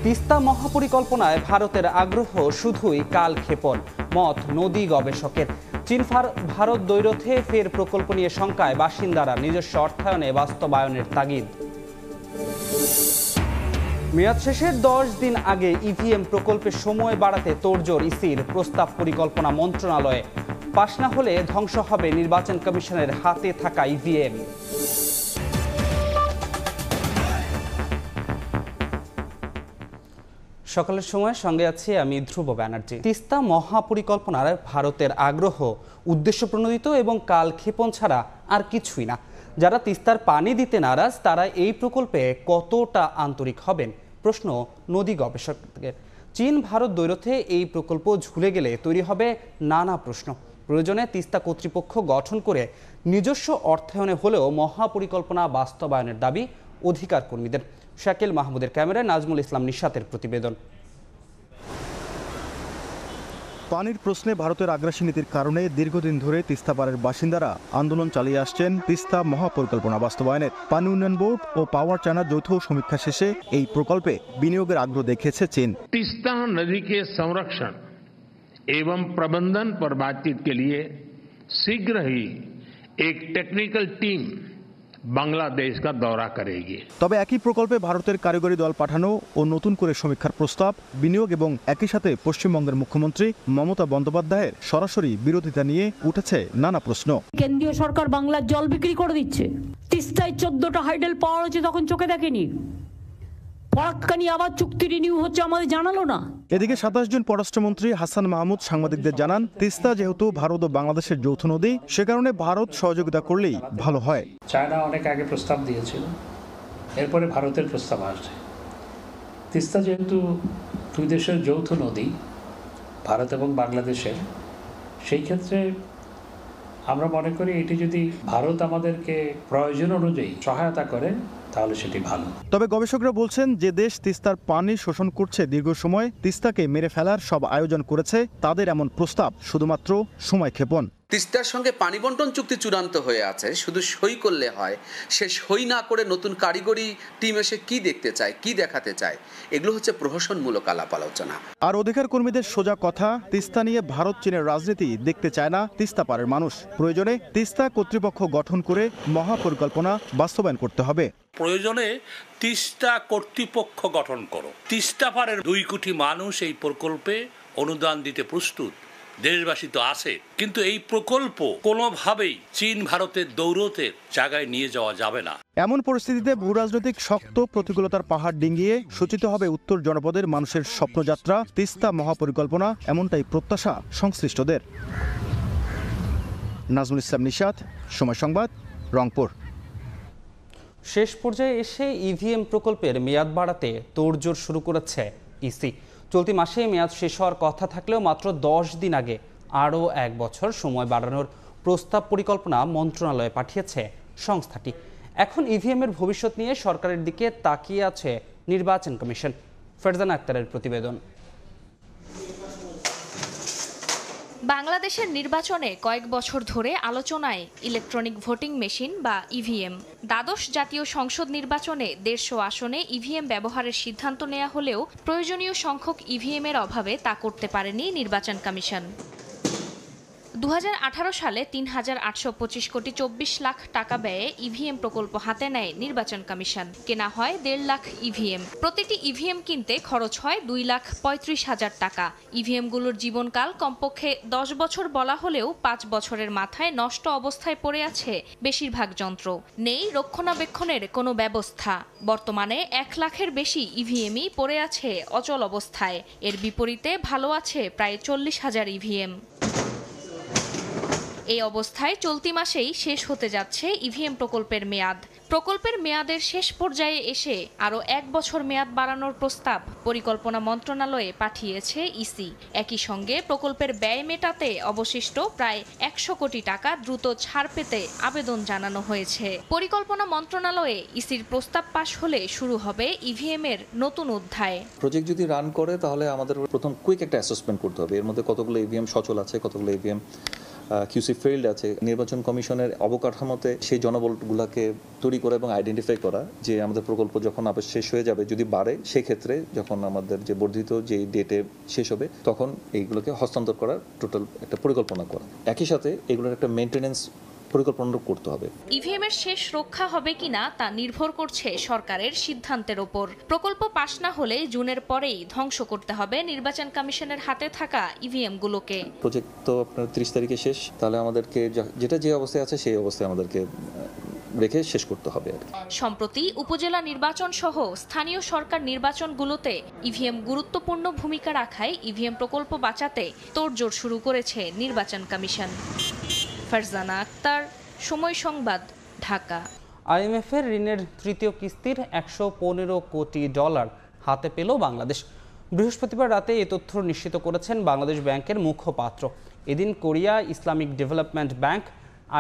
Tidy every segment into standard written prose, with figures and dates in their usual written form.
তিস্তা মহাপরিকল্পনায় ভারতের আগ্রহ শুধুই কালক্ষেপণ, মত নদী গবেষকের। চীন ভারত দ্বৈরথে ফের প্রকল্প নিয়ে শঙ্কায় বাসিন্দারা, নিজস্ব অর্থায়নে বাস্তবায়নের তাগিদ। মেয়াদ শেষের 10 দিন আগে ইভিএম প্রকল্পের সময় বাড়াতে তোড়জোড় ইসির, প্রস্তাব পরিকল্পনা মন্ত্রণালয়ে। পাশ না হলে ধ্বংস হবে নির্বাচন কমিশনের হাতে থাকা ইভিএম। সকালের সময় সঙ্গে আছি আমি ধ্রুব ব্যানার্জি। তিস্তা মহাপরিকল্পনার ভারতের আগ্রহ উদ্দেশ্যপ্রণোদিত এবং কালক্ষেপণ ছাড়া আর কিছুই না। যারা তিস্তার পানি দিতে নারাজ তারা এই প্রকল্পে কতটা আন্তরিক হবেন, প্রশ্ন নদী গবেষকদের। চীন ভারত দ্বৈরথে এই প্রকল্প ঝুলে গেলে তৈরি হবে নানা প্রশ্ন। প্রয়োজনে তিস্তা কর্তৃপক্ষ গঠন করে নিজস্ব অর্থায়নে হলেও মহাপরিকল্পনা বাস্তবায়নের দাবি অধিকার কর্মীদের। শাকিল মাহমুদের ক্যামেরায় নাজমুল ইসলাম নিশাতের প্রতিবেদন। পানির প্রশ্নে ভারতের আগ্রাসী নীতির কারণে দীর্ঘদিন ধরে তিস্তা পাড়ের বাসিন্দারা আন্দোলন চালিয়ে আসছেন তিস্তা মহাপরিকল্পনা বাস্তবায়নের। পানি উন্নয়ন বোর্ড ও পাওয়ার চায়নার যৌথ সমীক্ষা শেষে এই প্রকল্পে বিনিয়োগের আগ্রহ দেখিয়েছে চীন। তিস্তা নদী के संरक्षण एवं प्रबंधन पर बातचीत के लिए शीघ्र ही एक टेक्निकल टीम বাংলাদেশ का दौरा करेगी। তবে একই প্রকল্পে ভারতের কারিগরি দল পাঠানো ও নতুন করে সমীক্ষার প্রস্তাব, বিনিয়োগ এবং একই সাথে পশ্চিমবঙ্গের মুখ্যমন্ত্রী মমতা বন্দ্যোপাধ্যায়ের সরাসরি বিরোধিতা নিয়ে উঠেছে নানা প্রশ্ন। কেন্দ্রীয় সরকার বাংলার জল বিক্রি করে দিচ্ছে, তিস্তায় 14টা হাইডেল পাওয়ার হচ্ছে, তখন চোখে দেখেনি। ফরাক্কানি আবার চুক্তি রিনিউ হচ্ছে, আমাদের জানালো না। এদিকে 27 জুন পররাষ্ট্রমন্ত্রী হাসান মাহমুদ সাংবাদিকদের জানান, তিস্তা যেহেতু ভারত ও বাংলাদেশের যৌথ নদী, সে কারণে ভারত সহযোগিতা করলেই ভালো হয়। চায়না অনেক আগে প্রস্তাব দিয়েছিল, এরপরে ভারতের প্রস্তাব আসছে। তিস্তা যেহেতু দুই দেশের যৌথ নদী, ভারত এবং বাংলাদেশের, সেই ক্ষেত্রে আমরা মনে করি এটি যদি ভারত আমাদেরকে প্রয়োজন অনুযায়ী সহায়তা করে তাহলে সেটি ভালো। তবে গবেষকরা বলছেন, যে দেশ তিস্তার পানি শোষণ করছে দীর্ঘ সময়, তিস্তাকে মেরে ফেলার সব আয়োজন করেছে, তাদের এমন প্রস্তাব শুধুমাত্র সময়ক্ষেপণ। তিস্তার সঙ্গে পানি বন্টন চুক্তি চূড়ান্ত হয়ে আছে, শুধু সই করলে হয়। সে সই না করে নতুন কারিগরি টিম এসে কি দেখতে চায়, কি দেখাতে চায়, এগুলো হচ্ছে প্রহসনমূলক আলাপ আলোচনা। আর অধিকার কর্মীদের সোজা কথা, তিস্তা নিয়ে ভারত চীনের রাজনীতি দেখতে চায় না তিস্তা পাড়ের মানুষ। প্রয়োজনে তিস্তা কর্তৃপক্ষ গঠন করে মহাপরিকল্পনা বাস্তবায়ন করতে হবে। প্রয়োজনে তিস্তা কর্তৃপক্ষ গঠন করো। তিস্তা পাড়ের 2 কোটি মানুষ এই প্রকল্পে অনুদান দিতে প্রস্তুত, দেশবাসী তো আছে। কিন্তু এই প্রকল্প কোনোভাবেই চীন ভারতের দৌরতের জায়গায় নিয়ে যাওয়া যাবে না। এমন পরিস্থিতিতে ভূরাজনৈতিক শক্ত প্রতিকূলতার পাহাড় ডিঙ্গিয়ে সূচিত হবে উত্তর জনপদের মানুষের স্বপ্নযাত্রা, তিস্তা মহাপরিকল্পনা, এমনটাই প্রত্যাশা সংশ্লিষ্টদের। নাজমুল ইসলাম নিশাত, সময় সংবাদ, রংপুর। শেষ পর্যায়ে এসে ইভিএম প্রকল্পের মেয়াদ বাড়াতে তোড়জোড় শুরু করেছে ইসি। চলতি মাসে মেয়াদ শেষ হওয়ার কথা থাকলেও মাত্র 10 দিন আগে আরও 1 বছর সময় বাড়ানোর প্রস্তাব পরিকল্পনা মন্ত্রণালয়ে পাঠিয়েছে সংস্থাটি। এখন ইভিএমের ভবিষ্যৎ নিয়ে সরকারের দিকে তাকিয়ে আছে নির্বাচন কমিশন। ফেরজানা আক্তারের প্রতিবেদন। বাংলাদেশের নির্বাচনে কয়েক বছর ধরে আলোচনায় ইলেকট্রনিক ভোটিং মেশিন বা ইভিএম। দ্বাদশ জাতীয় সংসদ নির্বাচনে 150 আসনে ইভিএম ব্যবহারের সিদ্ধান্ত নেওয়া হলেও প্রয়োজনীয় সংখ্যক ইভিএমের অভাবে তা করতে পারেনি নির্বাচন কমিশন। 2018 সালে 3,825 কোটি 24 লাখ টাকা ব্যয়ে ইভিএম প্রকল্প হাতে নেয় নির্বাচন কমিশন। কেনা হয় 1.5 লাখ ইভিএম। প্রতিটি ইভিএম কিনতে খরচ হয় 2,35,000 টাকা। ইভিএমগুলোর জীবনকাল কমপক্ষে 10 বছর বলা হলেও 5 বছরের মাথায় নষ্ট অবস্থায় পড়ে আছে বেশিরভাগ যন্ত্র। নেই রক্ষণাবেক্ষণের কোনো ব্যবস্থা। বর্তমানে 1 লাখের বেশি ইভিএমই পড়ে আছে অচল অবস্থায়। এর বিপরীতে ভালো আছে প্রায় 40,000 ইভিএম। এই অবস্থায় চলতি মাসেই শেষ হতে যাচ্ছে ইভিএম প্রকল্পের মেয়াদ। প্রকল্পের মেয়াদের শেষ পর্যায়ে এসে আরও 1 বছর মেয়াদ বাড়ানোর প্রস্তাব পরিকল্পনা মন্ত্রণালয়ে পাঠিয়েছে ইসি। একই সঙ্গে প্রকল্পের ব্যয় মেটাতে অবশিষ্ট প্রায় 100 কোটি টাকা দ্রুত ছাড় পেতে আবেদন জানানো হয়েছে। পরিকল্পনা মন্ত্রণালয়ে ইসির প্রস্তাব পাশ হলে শুরু হবে ইভিএম এর নতুন অধ্যায়। প্রজেক্ট যদি রান করে তাহলে আমাদের প্রথম কুইক একটা অ্যাসেসমেন্ট করতে হবে, এর মধ্যে কতগুলো ইভিএম সচল আছে, কতগুলো ইভিএম কিউসি ফেইল্ড আছে, নির্বাচন কমিশনের অবকাঠামোতে সেই জনবলগুলোকে তৈরি করা এবং আইডেন্টিফাই করা যে আমাদের প্রকল্প যখন আবার শেষ হয়ে যাবে, যদি বাড়ে সেক্ষেত্রে যখন আমাদের যে বর্ধিত যে ডেটে শেষ হবে তখন এইগুলোকে হস্তান্তর করার টোটাল একটা পরিকল্পনা করা, একই সাথে এগুলোর একটা মেইনটেনেন্স পরিকল্পনা করতে হবে। ইভিএমের শেষ রক্ষা হবে কিনা তা নির্ভর করছে সরকারের সিদ্ধান্তের ওপর। প্রকল্প পাশ না হলে জুনের পরেই ধ্বংস করতে হবে নির্বাচন কমিশনের হাতে থাকা ইভিএম গুলোকে। প্রজেক্ট তো আপনার 30 তারিখে শেষ, তাহলে আমাদেরকে যেটা যে অবস্থায় আছে সেই অবস্থায় আমাদেরকে রেখে শেষ করতে হবে। সম্প্রতি উপজেলা নির্বাচন সহ স্থানীয় সরকার নির্বাচনগুলোতে ইভিএম গুরুত্বপূর্ণ ভূমিকা রাখায় ইভিএম প্রকল্প বাঁচাতে তোড়জোড় শুরু করেছে নির্বাচন কমিশন। ফারজানা আক্তার, সময় সংবাদ, ঢাকা। আইএমএফের ঋণের তৃতীয় কিস্তির $115 কোটি হাতে পেল বাংলাদেশ। বৃহস্পতিবার রাতে এই তথ্য নিশ্চিত করেছেন বাংলাদেশ ব্যাংকের মুখপাত্র। এদিন Korea Islamic Development bank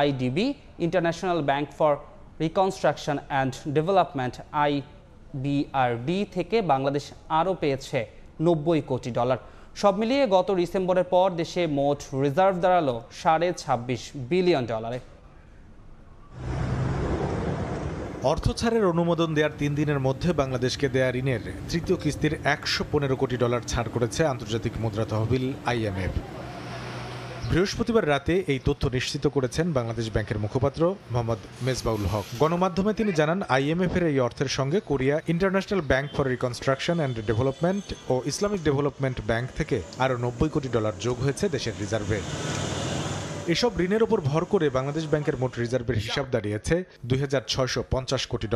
IDB, international Bank for Reconstruction and development IBRD থেকে বাংলাদেশ আরও পেয়েছে $90 কোটি। সব মিলিয়ে গত ডিসেম্বরের পর দেশে মোট রিজার্ভ দাঁড়ালো $26.5 বিলিয়ন। অর্থ ছাড়ের অনুমোদন দেওয়ার 3 দিনের মধ্যে বাংলাদেশকে দেয়া ঋণের তৃতীয় কিস্তির $115 কোটি ছাড় করেছে আন্তর্জাতিক মুদ্রা তহবিল IMF। বৃহস্পতিবার রাতে এই তথ্য নিশ্চিত করেছেন বাংলাদেশ ব্যাংকের মুখপাত্র মোহাম্মদ মেজবাউল হক। গণমাধ্যমে তিনি জানান, IMF এর এই অর্থের সঙ্গে Korea International Bank for Reconstruction and Development ও ইসলামিক ডেভেলপমেন্ট ব্যাংক থেকে আরও $90 কোটি যোগ হয়েছে দেশের রিজার্ভে। এসব ঋণের উপর ভর করে বাংলাদেশ ব্যাংকের মোট রিজার্ভের হিসাব দাঁড়িয়েছে $2,650 কোটি।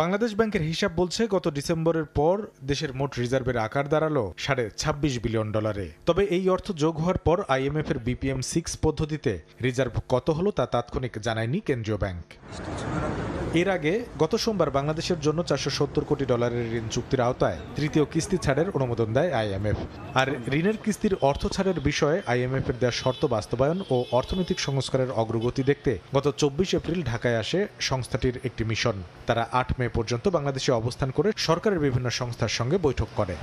বাংলাদেশ ব্যাংকের হিসাব বলছে গত ডিসেম্বরের পর দেশের মোট রিজার্ভের আকার দাঁড়ালো $26.5 বিলিয়ন। তবে এই অর্থ যোগ হওয়ার পর IMF এর BPM-6 পদ্ধতিতে রিজার্ভ কত হলো তা তাৎক্ষণিক জানায়নি কেন্দ্রীয় ব্যাংক। এর আগে গত সোমবার বাংলাদেশের জন্য $470 কোটি ঋণ চুক্তির আওতায় তৃতীয় কিস্তি ছাড়ের অনুমোদন দেয় IMF। আর ঋণের কিস্তির অর্থ ছাড়ের বিষয়ে IMF এর দেওয়া শর্ত বাস্তবায়ন ও অর্থনৈতিক সংস্কারের অগ্রগতি দেখতে গত 24 এপ্রিল ঢাকায় আসে সংস্থাটির একটি মিশন। তারা 8 মে পর্যন্ত বাংলাদেশে অবস্থান করে সরকারের বিভিন্ন সংস্থার সঙ্গে বৈঠক করে।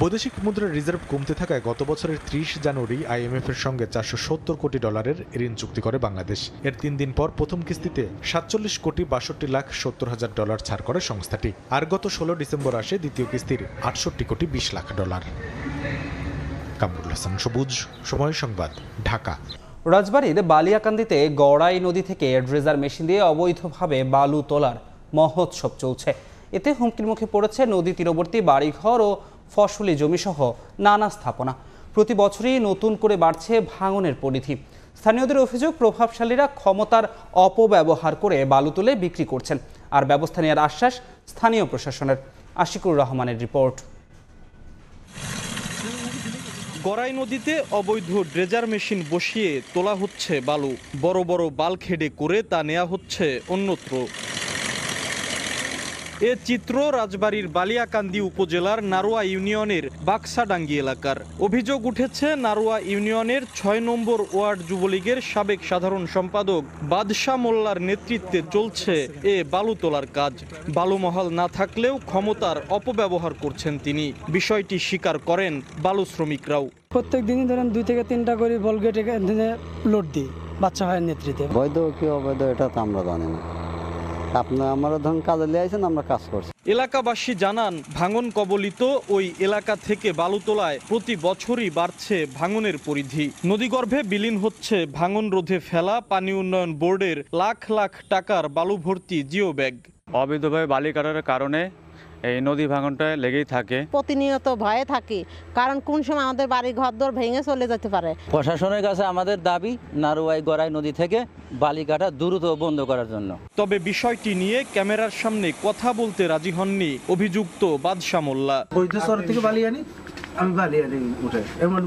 বৈদেশিক মুদ্রার রিজার্ভ কমতে থাকায় গত বছরের 30 জানুয়ারি IMF এর সঙ্গে $470 কোটি ঋণ চুক্তি করে বাংলাদেশ। এর 3 দিন পর প্রথম কিস্তিতে $47,62,70,000 ছাড় করে সংস্থাটি। আর গত 16 ডিসেম্বর আসে দ্বিতীয় কিস্তির $68,20,00,000। কামরুল হাসান সবুজ, সময় সংবাদ, ঢাকা। রাজবাড়ীর বালিয়াকান্দিতে গড়াই নদী থেকে ড্রেজার মেশিন দিয়ে অবৈধভাবে বালু তোলার মহোৎসব চলছে। এতে হুমকির মুখে পড়েছে নদী তীরবর্তী বাড়িঘর ও ফসলি জমিসহ নানা স্থাপনা। প্রতি বছরই নতুন করে বাড়ছে ভাঙনের পরিধি। স্থানীয়দের অভিযোগ, প্রভাবশালীরা ক্ষমতার অপব্যবহার করে বালু তুলে বিক্রি করছেন। আর ব্যবস্থা নেওয়ার আশ্বাস স্থানীয় প্রশাসনের। আশিকুর রহমানের রিপোর্ট। গড়াই নদীতে অবৈধ ড্রেজার মেশিন বসিয়ে তোলা হচ্ছে বালু। বড় বড় বালখেডে করে তা নেওয়া হচ্ছে অন্যত্র। এ চিত্র রাজবাড়ীর বালিয়াকান্দি উপজেলার নারোয়া ইউনিয়নের বাক্সাডাঙ্গি এলাকার। অভিযোগ উঠেছে নারোয়া ইউনিয়নের 6 নম্বর ওয়ার্ড যুবলীগের সাবেক সাধারণ সম্পাদক বাদশা মোল্লার নেতৃত্বে চলছে এ বালু তোলার কাজ। বালুমহাল না থাকলেও ক্ষমতার অপব্যবহার করছেন তিনি। বিষয়টি স্বীকার করেন বালু শ্রমিকরাও। প্রত্যেক দিনই ধরেন 2 থেকে 3টা করে বলগেটে লোড দিই বাচ্চা ভাইয়ের নেতৃত্বে। বৈধ কি অবৈধ এটা তো আমরা জানি না। আমরা ধরুন কাজে লিয়েছেন, আমরা কাজ করছি। এলাকাবাসী জানান, ভাঙন কবলিত ওই এলাকা থেকে বালু তোলায় প্রতি বছরই বাড়ছে ভাঙনের পরিধি। নদীগর্ভে বিলীন হচ্ছে ভাঙন রোধে ফেলা পানি উন্নয়ন বোর্ডের লাখ লাখ টাকার বালু ভর্তি জিও ব্যাগ। অবৈধভাবে বালি কাটার কারণে এই নদী ভাঙনটা লেগেই থাকে। প্রতিনিয়ত ভয়ে থাকি, কারণ কোন সময় আমাদের বাড়ি ঘরদোর ভেঙে চলে যেতে পারে। প্রশাসনের কাছে আমাদের দাবি নারোয়াই গড়াই নদী থেকে বালি কাটা দ্রুত বন্ধ করার জন্য। তবে বিষয়টি নিয়ে ক্যামেরার সামনে কথা বলতে রাজি হননি অভিযুক্ত বাদশা মোল্লা। বৈধ শহর থেকে বালি আনি, আমি বালি আনি উঠে, এমন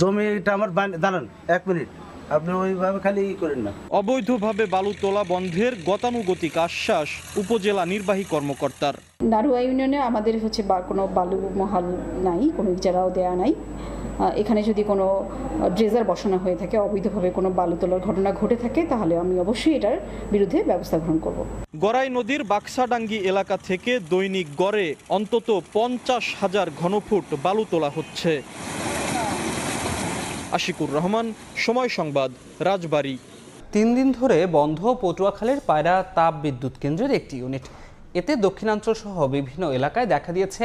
জমিটা আমার দাঁড়ান 1 মিনিট, আপনি ওইভাবে খালি করেন না। অবৈধভাবে বালু তোলা বন্ধের গতানুগতিক আশ্বাস উপজেলা নির্বাহী কর্মকর্তার। নারোয়া ইউনিয়নে আমাদের হচ্ছে কোনো বালু মহাল নাই, কোনো ইজারাও দেয়া নাই। এখানে যদি কোনো ড্রেজার বসানো হয়ে থাকে, অবৈধভাবে কোনো বালু তোলার ঘটনা ঘটে থাকে, তাহলে আমি অবশ্যই এটার বিরুদ্ধে ব্যবস্থা গ্রহণ করব। গড়াই নদীর বাক্সাডাঙ্গি এলাকা থেকে দৈনিক গড়ে অন্তত 50,000 ঘনফুট বালু তোলা হচ্ছে। আশিকুর রহমান, সময় সংবাদ, রাজবাড়ী। 3 দিন ধরে বন্ধ পটুয়াখালীর পায়রা তাপ বিদ্যুৎ কেন্দ্রের একটি ইউনিট। এতে দক্ষিণাঞ্চল সহ বিভিন্ন এলাকায় দেখা দিয়েছে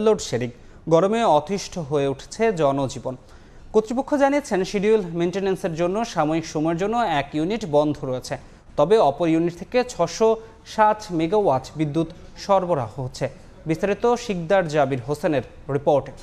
লোডশেডিং। গরমে অতিষ্ঠ হয়ে উঠছে জনজীবন। কর্তৃপক্ষ জানিয়েছেন শিডিউল মেনটেন্যান্সের জন্য সাময়িক সময়ের জন্য এক ইউনিট বন্ধ রয়েছে, তবে অপর ইউনিট থেকে 660 মেগাওয়াট বিদ্যুৎ সরবরাহ হচ্ছে। বিস্তারিত শিকদার জাবির হোসেনের রিপোর্টে।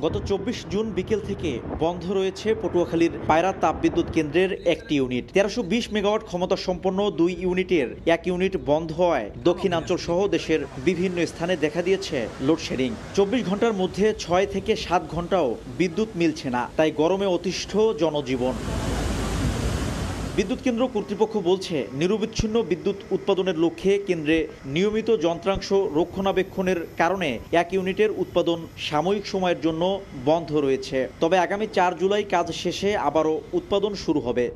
গত 24 জুন বিকেল থেকে বন্ধ রয়েছে পটুয়াখালীর পায়রা তাপবিদ্যুৎ কেন্দ্রের একটি ইউনিট। 1320 মেগাওয়াট ক্ষমতা সম্পন্ন 2 ইউনিটের এক ইউনিট বন্ধ হওয়ায় দক্ষিণাঞ্চল সহ দেশের বিভিন্ন স্থানে দেখা দিয়েছে লোডশেডিং। 24 ঘন্টার মধ্যে 6 থেকে 7 ঘন্টাও বিদ্যুৎ মিলছে না, তাই গরমে অতিষ্ঠ জনজীবন। বিদ্যুৎ কেন্দ্র কর্তৃপক্ষ বলছে, নিরবিচ্ছিন্ন বিদ্যুৎ উৎপাদনের লক্ষ্যে কেন্দ্রে নিয়মিত যন্ত্রাংশ রক্ষণাবেক্ষণের কারণে এক ইউনিটের উৎপাদন সাময়িক সময়ের জন্য বন্ধ রয়েছে। তবে আগামী 4 জুলাই কাজ শেষে আবারও উৎপাদন শুরু হবে।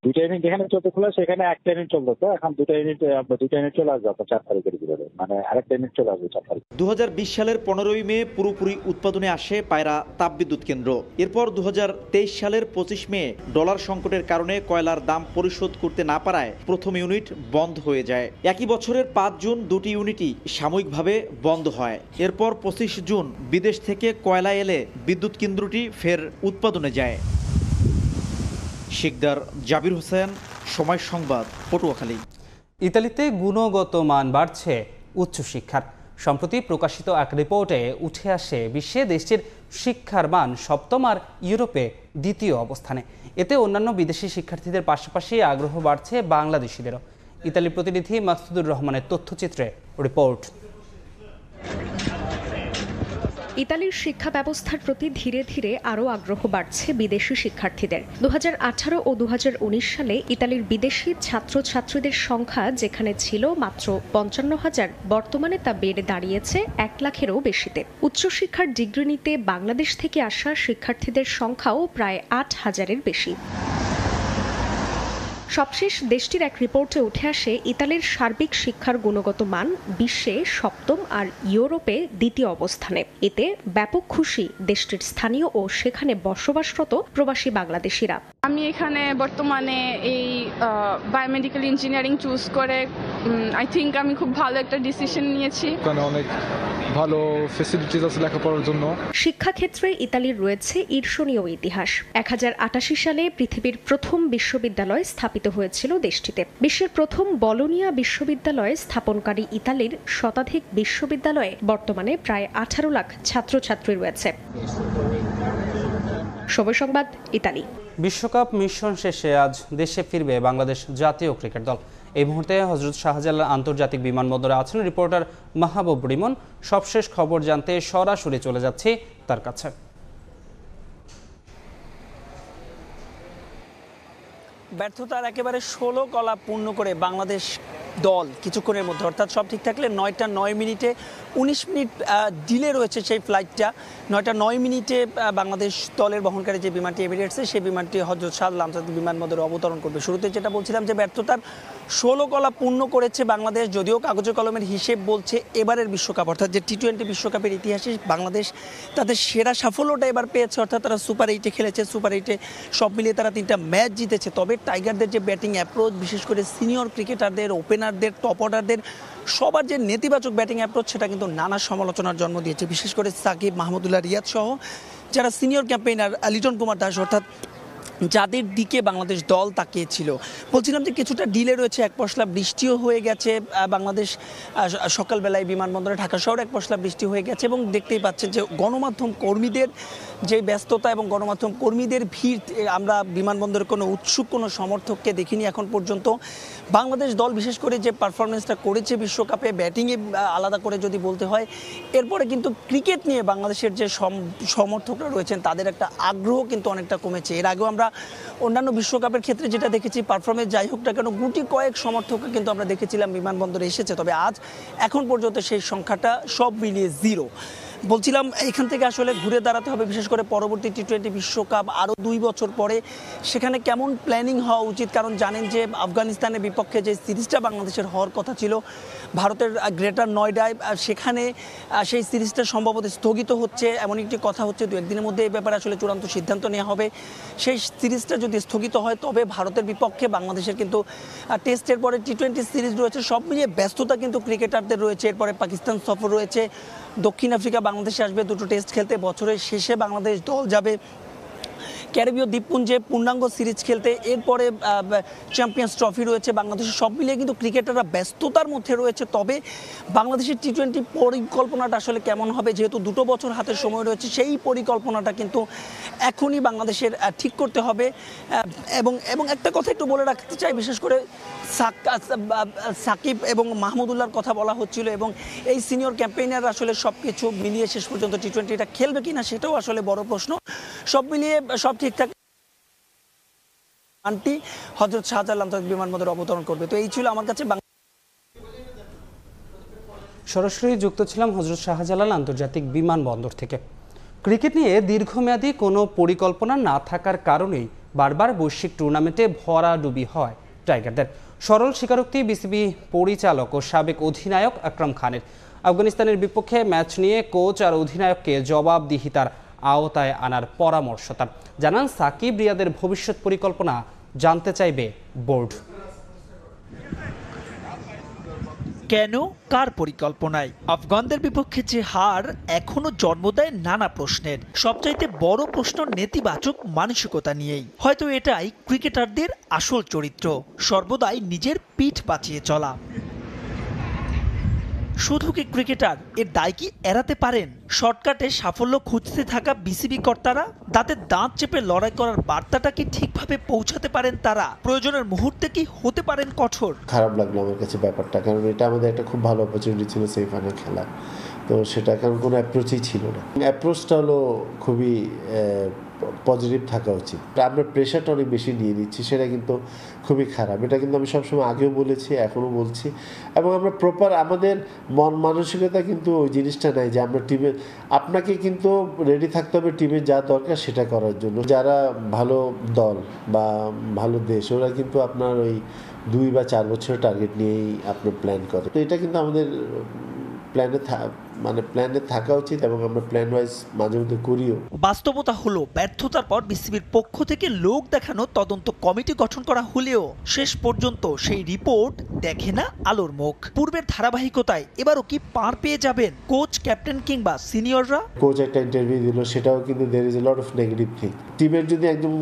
2টা ইউনিট যেখানে চলতে খোলা সেখানে একটা ইউনিট চলতো, এখন 2টা ইউনিট চলে আসবে 4 তারিখের ভিতরে, মানে আরেকটা ইউনিট চলে আসবে 4 তারিখ। 2020 সালের 15ই মে পুরোপুরি উৎপাদনে আসে পায়রা তাপবিদ্যুৎ কেন্দ্র। এরপর 2023 সালের 25 মে ডলার সংকটের কারণে কয়লার দাম পরিশোধ করতে না পারায় প্রথম ইউনিট বন্ধ হয়ে যায়। একই বছরের 5 জুন 2টি ইউনিটই সাময়িকভাবে বন্ধ হয়। এরপর 25 জুন বিদেশ থেকে কয়লা এলে বিদ্যুৎ কেন্দ্রটি ফের উৎপাদনে যায়। শিকদার জাবির হোসেন, সময় সংবাদ, পটুয়াখালী। ইতালিতে গুণগত মান বাড়ছে উচ্চশিক্ষার। সম্প্রতি প্রকাশিত এক রিপোর্টে উঠে আসে বিশ্বে দেশটির শিক্ষার মান 7ম আর ইউরোপে 2য় অবস্থানে। এতে অন্যান্য বিদেশি শিক্ষার্থীদের পাশাপাশি আগ্রহ বাড়ছে বাংলাদেশিদেরও। ইতালির প্রতিনিধি মাসুদুর রহমানের তথ্যচিত্রে রিপোর্ট। ইতালির শিক্ষা ব্যবস্থার প্রতি ধীরে ধীরে আরও আগ্রহ বাড়ছে বিদেশি শিক্ষার্থীদের। 2018 ও 2019 সালে ইতালির বিদেশি ছাত্রছাত্রীদের সংখ্যা যেখানে ছিল মাত্র 55,000, বর্তমানে তা বেড়ে দাঁড়িয়েছে 1 লাখেরও বেশিতে। উচ্চশিক্ষার ডিগ্রি নিতে বাংলাদেশ থেকে আসা শিক্ষার্থীদের সংখ্যাও প্রায় 8,000-এর বেশি। সবশেষ দেশটির এক রিপোর্টে উঠে আসে ইতালির সার্বিক শিক্ষার গুণগত মান বিশ্বে 7ম আর ইউরোপে 2য় অবস্থানে। এতে ব্যাপক খুশি দেশটির স্থানীয় ও সেখানে বসবাসরত প্রবাসী বাংলাদেশিরা। আমি এখানে বর্তমানে এই বায়োমেডিক্যাল ইঞ্জিনিয়ারিং চুজ করে আই থিঙ্ক আমি খুব ভালো একটা ডিসিশন নিয়েছি। অনেক ভালো ফ্যাসিলিটিস আছে লেখাপড়ার জন্য। শিক্ষাক্ষেত্রে ইতালির রয়েছে ঈর্ষণীয় ইতিহাস। 1088 সালে পৃথিবীর প্রথম বিশ্ববিদ্যালয় স্থাপিত হয়েছিল দেশটিতে। বিশ্বের প্রথম বলোনিয়া বিশ্ববিদ্যালয় স্থাপনকারী ইতালির শতাধিক বিশ্ববিদ্যালয়ে বর্তমানে প্রায় 18 লাখ ছাত্রছাত্রী রয়েছে। সময় সংবাদ, ইতালি। বিশ্বকাপ মিশন শেষে আজ দেশে ফিরবে বাংলাদেশ জাতীয় ক্রিকেট দল। এই মুহূর্তে হযরত শাহজালাল আন্তর্জাতিক বিমানবন্দরে আছেন রিপোর্টার মাহবুব রিমন। সবশেষ খবর জানতে সরাসরি চলে যাচ্ছি তার কাছে। ব্যর্থতার একেবারে 16 কলা পূর্ণ করে বাংলাদেশ দল কিছুক্ষণের মধ্যে, অর্থাৎ সব ঠিক থাকলে 9টা 9 মিনিটে 19 মিনিট ডিলে রয়েছে সেই ফ্লাইটটা। 9টা 9 মিনিটে বাংলাদেশ দলের বহনকারী যে বিমানটি এমিরেটসে, সেই বিমানটি হযরত শাহজালাল আন্তর্জাতিক বিমানবন্দরে অবতরণ করবে। শুরুতে যেটা বলছিলাম যে ব্যর্থতার 16 কলা পূর্ণ করেছে বাংলাদেশ, যদিও কাগজে কলমের হিসেব বলছে এবারের বিশ্বকাপ অর্থাৎ যে টি-20 বিশ্বকাপের ইতিহাসে বাংলাদেশ তাদের সেরা সাফল্যটা এবার পেয়েছে। অর্থাৎ তারা সুপার 8-এ খেলেছে, সুপার 8-এ সব মিলিয়ে তারা 3টা ম্যাচ জিতেছে। তবে টাইগারদের যে ব্যাটিং অ্যাপ্রোচ, বিশেষ করে সিনিয়র ক্রিকেটারদের, ওপেনারদের, টপ অর্ডারদের সবার যে নেতিবাচক ব্যাটিং অ্যাপ্রোচ, সেটা কিন্তু নানা সমালোচনার জন্ম দিয়েছে। বিশেষ করে সাকিব, মাহমুদুল্লাহ রিয়াদ সহ যারা সিনিয়র ক্যাম্পেইনার, লিটন কুমার দাস, অর্থাৎ যাদের দিকে বাংলাদেশ দল তাকিয়েছিল। বলছিলাম যে কিছুটা ডিলে রয়েছে, এক পশলা বৃষ্টিও হয়ে গেছে বাংলাদেশ সকালবেলায় বিমানবন্দরে, ঢাকা শহরে এক পশলা বৃষ্টি হয়ে গেছে এবং দেখতেই পাচ্ছেন যে গণমাধ্যম কর্মীদের যে ব্যস্ততা এবং গণমাধ্যম কর্মীদের ভিড়, আমরা বিমানবন্দরে কোনো উৎসুক কোনো সমর্থককে দেখিনি এখন পর্যন্ত। বাংলাদেশ দল বিশেষ করে যে পারফরমেন্সটা করেছে বিশ্বকাপে, ব্যাটিংয়ে আলাদা করে যদি বলতে হয়, এরপরে কিন্তু ক্রিকেট নিয়ে বাংলাদেশের যে সমর্থকরা রয়েছেন তাদের একটা আগ্রহ কিন্তু অনেকটা কমেছে। এর আগেও আমরা অন্যান্য বিশ্বকাপের ক্ষেত্রে যেটা দেখেছি, পারফরমেন্স যাই হোক না কেন, গুটি কয়েক সমর্থককে কিন্তু আমরা দেখেছিলাম বিমানবন্দরে এসেছে। তবে আজ এখন পর্যন্ত সেই সংখ্যাটা সব মিলিয়ে 0। বলছিলাম এখান থেকে আসলে ঘুরে দাঁড়াতে হবে, বিশেষ করে পরবর্তী টি-20 বিশ্বকাপ আরও 2 বছর পরে সেখানে কেমন প্ল্যানিং হওয়া উচিত। কারণ জানেন যে আফগানিস্তানের বিপক্ষে যে সিরিজটা বাংলাদেশের হওয়ার কথা ছিল ভারতের গ্রেটার নয়ডায়, সেখানে সেই সিরিজটা সম্ভবত স্থগিত হচ্ছে, এমন একটি কথা হচ্ছে। 2-1 দিনের মধ্যে এই ব্যাপারে আসলে চূড়ান্ত সিদ্ধান্ত নেওয়া হবে। সেই সিরিজটা যদি স্থগিত হয় তবে ভারতের বিপক্ষে বাংলাদেশের কিন্তু টেস্টের পরে টি-20 সিরিজ রয়েছে। সব মিলিয়ে ব্যস্ততা কিন্তু ক্রিকেটারদের রয়েছে। এরপরে পাকিস্তান সফর রয়েছে, দক্ষিণ আফ্রিকা বাংলাদেশে আসবে 2টো টেস্ট খেলতে, বছরের শেষে বাংলাদেশ দল যাবে ক্যারিবীয় দ্বীপপুঞ্জে পূর্ণাঙ্গ সিরিজ খেলতে, এরপরে চ্যাম্পিয়ন্স ট্রফি রয়েছে বাংলাদেশের। সব মিলিয়ে কিন্তু ক্রিকেটাররা ব্যস্ততার মধ্যে রয়েছে। তবে বাংলাদেশের টি-20 পরিকল্পনাটা আসলে কেমন হবে, যেহেতু 2 বছর হাতের সময় রয়েছে, সেই পরিকল্পনাটা কিন্তু এখনই বাংলাদেশের ঠিক করতে হবে। এবং একটা কথা একটু বলে রাখতে চাই, বিশেষ করে সাকিব এবং মাহমুদুল্লাহর কথা বলা হচ্ছিল, এবং এই সিনিয়র ক্যাম্পেইনার আসলে সব কিছু মিলিয়ে শেষ পর্যন্ত টি-20টা খেলবে কিনা সেটাও আসলে বড় প্রশ্ন। সব মিলিয়ে সব ঠিকঠাক আন্টি হযরত শাহজালাল আন্তর্জাতিক বিমানবন্দরে অবতরণ করবে। তো এই ছিল আমার কাছে। সরাসরি যুক্ত ছিলাম হযরত শাহজালাল আন্তর্জাতিক বিমানবন্দর থেকে। ক্রিকেট নিয়ে দীর্ঘমেয়াদী কোনো পরিকল্পনা না থাকার কারণেই বারবার বৈশ্বিক টুর্নামেন্টে ভরাডুবি হয় টাইগারদের। সরল স্বীকারোক্তি বিসিবি পরিচালক ও সাবেক অধিনায়ক আকরাম খানের। আফগানিস্তানের বিপক্ষে ম্যাচ নিয়ে কোচ আর অধিনায়ককে জবাবদিহিতার আওতায় আনার পরামর্শ তার। জানান সাকিব রিয়াদের ভবিষ্যৎ পরিকল্পনা জানতে চাইবে বোর্ড। কেন, কার পরিকল্পনায় আফগানদের বিপক্ষে যে হার এখনো জন্ম দেয় নানা প্রশ্নের। সবচাইতে বড় প্রশ্ন নেতিবাচক মানসিকতা নিয়েই। হয়তো এটাই ক্রিকেটারদের আসল চরিত্র, সর্বদাই নিজের পিঠ বাঁচিয়ে চলা। শুধু কি ক্রিকেটার, এর দায় কি এড়াতে পারেন? শর্টকাটে সাফল্য খুঁজতে থাকা বিসিবি কর্তারা দাঁতে দাঁত চেপে লড়াই করার বার্তাটা কি ঠিকভাবে পৌঁছাতে পারেন তারা? প্রয়োজনের মুহূর্তে কি হতে পারেন কঠোর? খারাপ লাগলো আমার কাছে ব্যাপারটা, কারণ এটা আমাদের একটা খুব ভালো অপরচুনিটি ছিল সেমিফাইনাল খেলা, তো সেটা কারণ কোনো অ্যাপ্রোচই ছিল না। অ্যাপ্রোচটা হলো খুবই পজিটিভ থাকা উচিত। আমরা প্রেশারটা অনেক বেশি নিয়ে নিচ্ছি, সেটা কিন্তু খুবই খারাপ। এটা কিন্তু আমি সবসময় আগেও বলেছি, এখনও বলছি, এবং আমরা প্রপার আমাদের মন মানসিকতা কিন্তু ওই জিনিসটা নাই যে আমরা টিমে, আপনাকে কিন্তু রেডি থাকতে হবে টিমের যা দরকার সেটা করার জন্য। যারা ভালো দল বা ভালো দেশ, ওরা কিন্তু আপনার ওই 2 বা 4 বছরের টার্গেট নিয়েই আপনার প্ল্যান করে। তো এটা কিন্তু আমাদের প্ল্যানে থাকা উচিত, এবং আমরা প্ল্যান ওয়াইজ মাঝে মধ্যে করিও। বাস্তবতা হলো ব্যর্থতার পর বিসিবির পক্ষ থেকে লোক দেখানো তদন্ত কমিটি গঠন করা হলেও শেষ পর্যন্ত সেই রিপোর্ট দেখে না আলোর মুখ। পূর্বের ধারাবাহিকতায় এবারও কি পার পেয়ে যাবেন কোচ, ক্যাপ্টেন কিংবা সিনিয়ররা? কোচ একটা ইন্টারভিউ দিল, সেটাও কিন্তু there is a lot of negative thing. টিমের যদি একদম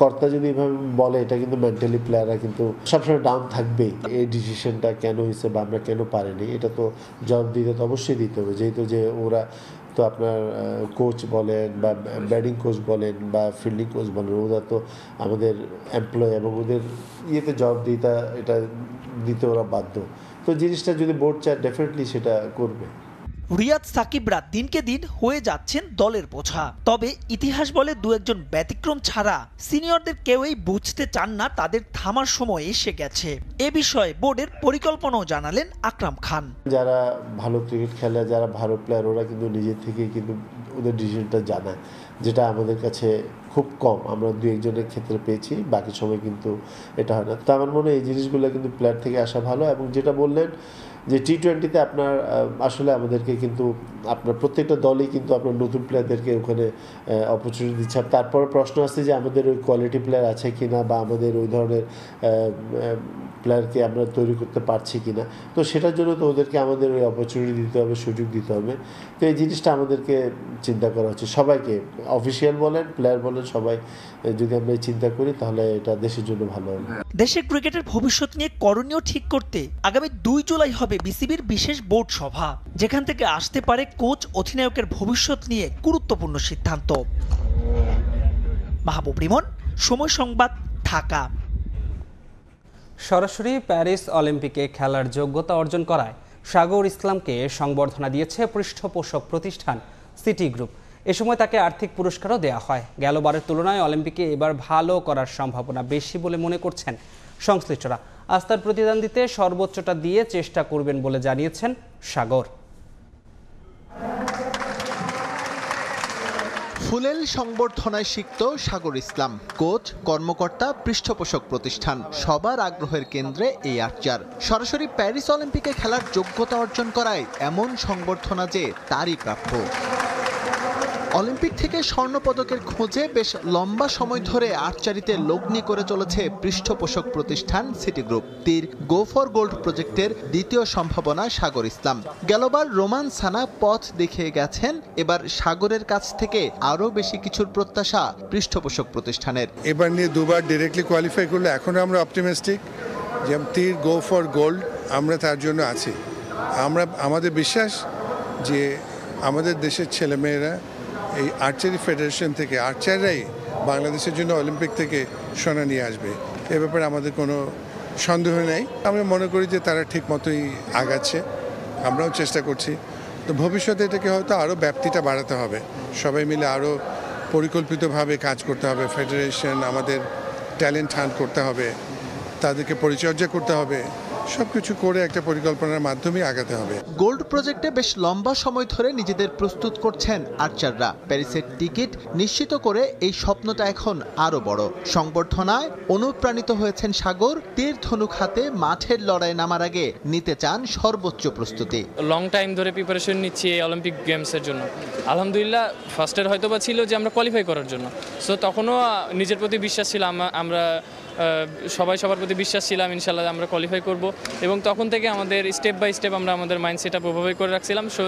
কর্তা যদি এভাবে বলে, এটা কিন্তু মেন্টালি প্লেয়াররা কিন্তু সবসময় ডাউন থাকবেই। এই ডিসিশনটা কেন হয়েছে বা আমরা কেন পারিনি, এটা তো জবাব দিতে তো অবশ্যই দিতে হবে, যেহেতু যে ওরা তো আপনার কোচ বলেন বা ব্যাটিং কোচ বলেন বা ফিল্ডিং কোচ বলেন, ওরা তো আমাদের এমপ্লয়, এবং ওদের ইয়েতে জবাবদিহিতা এটা দিতে ওরা বাধ্য। তো জিনিসটা যদি বোর্ড চায় ডেফিনেটলি সেটা করবে। রিয়াদ, সাকিবরা দিনকে দিন হয়ে যাচ্ছেন দলের বোঝা। তবে ইতিহাস বলে 2-1 ব্যতিক্রম ছাড়া সিনিয়রদের কেউই বুঝতে চান না তাদের থামার সময় এসে গেছে। এ বিষয়ে বোর্ডের পরিকল্পনাও জানালেন আকরাম খান। যারা ভালো ক্রিকেট খেলে, যারা ভালো প্লেয়ার, ওরা কিন্তু নিজের থেকেই কিন্তু ওদের ডিসিশনটা জানায়, যেটা আমাদের কাছে খুব কম। আমরা 2-1 জনের ক্ষেত্রে পেয়েছি, বাকি সময় কিন্তু এটা হয় না। তো আমার মনে হয় এই জিনিসগুলো কিন্তু প্লেয়ার থেকে আসা ভালো। এবং যেটা বললেন যে টি-20তে আপনার আসলে আমাদেরকে কিন্তু আপনার প্রত্যেকটা দলই কিন্তু আপনার নতুন প্লেয়ারদেরকে ওখানে অপরচুনিটি দিচ্ছে। তারপর প্রশ্ন আসছে যে আমাদের ওই কোয়ালিটি প্লেয়ার আছে কিনা, বা আমাদের ওই ধরনের প্লেয়ারকে আমরা তৈরি করতে পারছি কিনা। তো সেটার জন্য তো ওদেরকে আমাদের ওই অপরচুনিটি দিতে হবে, সুযোগ দিতে হবে। তো এই জিনিসটা আমাদেরকে চিন্তা করা হচ্ছে সবাইকে, অফিসিয়াল বলেন, প্লেয়ার বলেন, সবাই যদি আমরা চিন্তা করি তাহলে এটা দেশের জন্য ভালো হবে। দেশের ক্রিকেটের ভবিষ্যৎ নিয়ে করণীয় ঠিক করতে আগামী 2 জুলাই হবে বিসিবির বিশেষ বোর্ড সভা, যেখান থেকে আসতে পারে কোচ, অধিনায়কের ভবিষ্যৎ নিয়ে গুরুত্বপূর্ণ সিদ্ধান্ত। মাহবুব রিমন, সময় সংবাদ, ঢাকা। সরাসরি প্যারিস অলিম্পিকে খেলার যোগ্যতা অর্জন করায় সাগর ইসলামকে সংবর্ধনা দিয়েছে পৃষ্ঠপোষক প্রতিষ্ঠান সিটি গ্রুপ। এ সময় তাকে আর্থিক পুরস্কারও দেওয়া হয়। গেলবারের তুলনায় অলিম্পিকে এবার ভালো করার সম্ভাবনা বেশি বলে মনে করছেন সংশ্লিষ্টরা। আস্থার প্রতিদান দিতে সর্বোচ্চটা দিয়ে চেষ্টা করবেন বলে জানিয়েছেন সাগর। ফুলেল সংবর্ধনায় সিক্ত সাগর ইসলাম, কোচ, কর্মকর্তা, পৃষ্ঠপোষক প্রতিষ্ঠান সবার আগ্রহের কেন্দ্রে এই আর্চার। সরাসরি প্যারিস অলিম্পিকে খেলার যোগ্যতা অর্জন করায় এমন সংবর্ধনা যে তারই প্রাপ্য। অলিম্পিক থেকে স্বর্ণপদকের খোঁজে বেশ লম্বা সময় ধরে আর্চারিতে লগ্নি করে চলেছে পৃষ্ঠপোষক প্রতিষ্ঠান সিটি গ্রুপ। তীর গো ফর গোল্ড প্রজেক্টের দ্বিতীয় সম্ভাবনা সাগর ইসলাম। গেলবার রোমান সানা পথ দেখিয়ে গেছেন, এবার সাগরের কাছ থেকে আরও বেশি কিছুর প্রত্যাশা পৃষ্ঠপোষক প্রতিষ্ঠানের। এবার নিয়ে দুবার ডিরেক্টলি কোয়ালিফাই করলে এখন আমরা অপটিমিস্টিক যে তীর গো ফর গোল্ড আমরা তার জন্য আছি। আমাদের বিশ্বাস যে আমাদের দেশের ছেলেমেয়েরা এই আর্চারি ফেডারেশন থেকে আর্চাররাই বাংলাদেশের জন্য অলিম্পিক থেকে সোনা নিয়ে আসবে, এ ব্যাপারে আমাদের কোনো সন্দেহ নেই। আমরা মনে করি যে তারা ঠিক মতোই আগাচ্ছে, আমরাও চেষ্টা করছি। তো ভবিষ্যতে এটাকে হয়তো আরও ব্যাপ্তিটা বাড়াতে হবে, সবাই মিলে আরও পরিকল্পিতভাবে কাজ করতে হবে। ফেডারেশন, আমাদের ট্যালেন্ট হান্ট করতে হবে, তাদেরকে পরিচর্যা করতে হবে, সবকিছু করে একটা পরিকল্পনার মাধ্যমে আগাতে হবে। গোল্ড প্রজেক্টে বেশ লম্বা সময় ধরে নিজেদের প্রস্তুত করছেন আর্চাররা। প্যারিসের টিকিট নিশ্চিত করে এই স্বপ্নটা এখন আরো বড়। সংবর্ধনায় অনুপ্রাণিত হয়েছেন সাগর। তীর ধনুক হাতে মাঠের লড়াই নামার আগে নিতে চান সর্বোচ্চ প্রস্তুতি। লং টাইম ধরে প্রিপারেশন নিচ্ছি এই অলিম্পিক গেমসের জন্য। আলহামদুলিল্লাহ ফার্স্টের হয়তো বা ছিল যে আমরা কোয়ালিফাই করার জন্য, সো তখনও নিজের প্রতি বিশ্বাস ছিল, আমরা সবাই সবার প্রতি বিশ্বাস ছিলাম ইনশাল্লাহ আমরা কোয়ালিফাই করব, এবং তখন থেকে আমাদের স্টেপ বাই স্টেপ আমরা আমাদের মাইন্ড সেট আপ ওভাবে করে রাখছিলাম। সো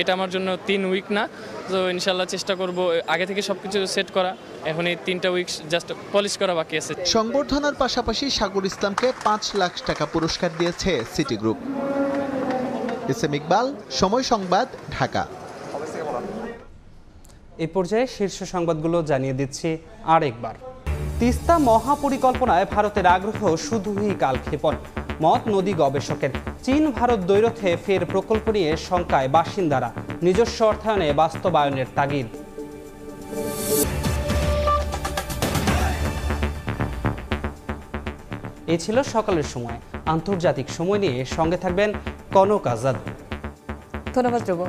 এটা আমার জন্য 3 উইক না, তো ইনশাল্লাহ চেষ্টা করব আগে থেকে সব কিছু সেট করা। এখন এই 3টা উইক জাস্ট পলিশ করা বাকি আছে। সংবর্ধনার পাশাপাশি সাগর ইসলামকে 5 লাখ টাকা পুরস্কার দিয়েছে সিটি গ্রুপ। এসএম ইকবাল, সময় সংবাদ, ঢাকা। এই পর্যায়ে শীর্ষ সংবাদগুলো জানিয়ে দিচ্ছি আরেকবার। তিস্তা মহাপরিকল্পনায় ভারতের আগ্রহ শুধুই কালক্ষেপণ, মত নদী গবেষকের। চীন ভারত দ্বৈরথে ফের প্রকল্প নিয়ে শঙ্কায় বাসিন্দারা, নিজস্ব অর্থায়নে বাস্তবায়নের তাগিদ। এই ছিল সকালের সময়। আন্তর্জাতিক সময় নিয়ে সঙ্গে থাকবেন কনক আজাদ। ধন্যবাদ ধ্রুব।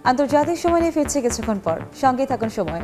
আন্তর্জাতিক সময় নিয়ে ফিরছে কিছুক্ষণ পর, সঙ্গে থাকুন সময়।